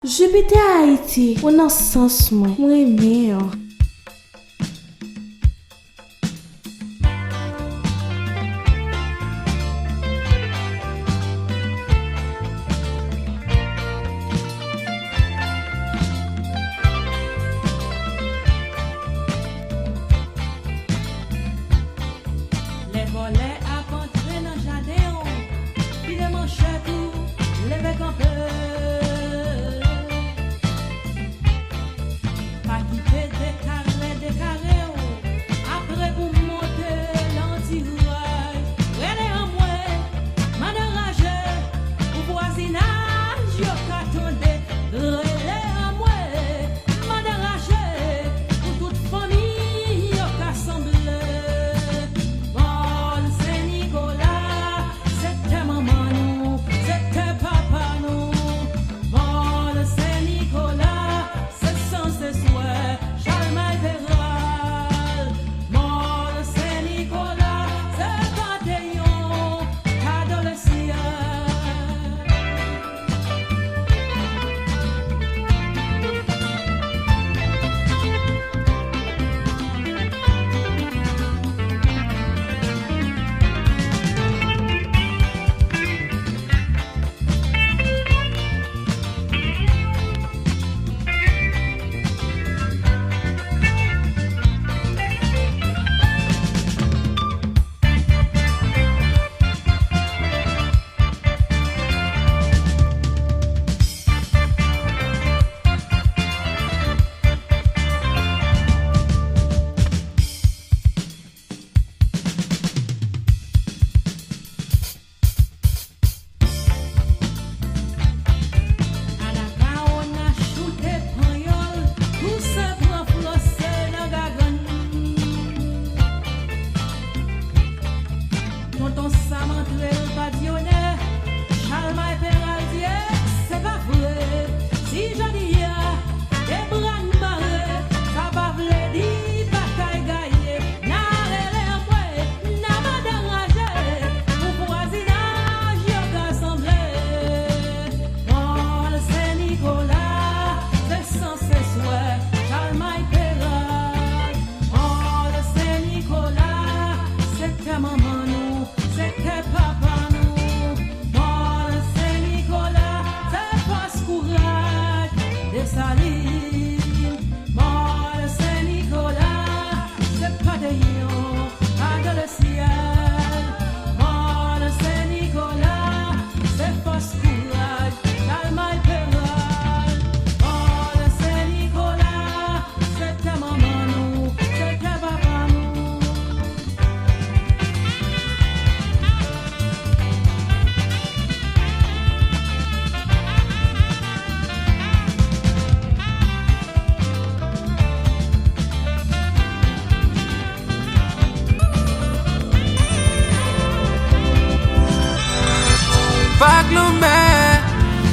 J'habite à Haïti, on a sens moi aimé. Les volets à rentrer dans le jardin, puis les manchettes tout, les becs un peu. Pas quitter des carrés, après pour monter l'anti-rouage. Relais en moi, m'en enragé, pour voisinage, yo qu'attendez. Relais en moi, m'en enragé, pour toute famille, yo qu'assemblé. Bon, c'est Nicolas, c'était maman nous, c'était papa nous. Bon, c'est Nicolas, c'est sans ce souhait, Charles Péral. Bon, c'est Nicolas, c'est Panthéon, adolescent. À la fin, on a shooté Panyol, tout se prend flossé dans Gagan. Tonton Sam entre le badionneur, Charles Péral dit c'est pas vrai. Si je dis des bras de marée, ça va v'le dire bataille gagnée. N'a relé moi, n'a pas dérangé, pour voisinage yo qu'assemblé. Bon, c'est Nicolas, c'est sans ce souhait, Charles Péral. Bon, c'est Nicolas, c'était maman nous, c'était papa nous. Bon, c'est Nicolas, c'est pas ce courage de salir.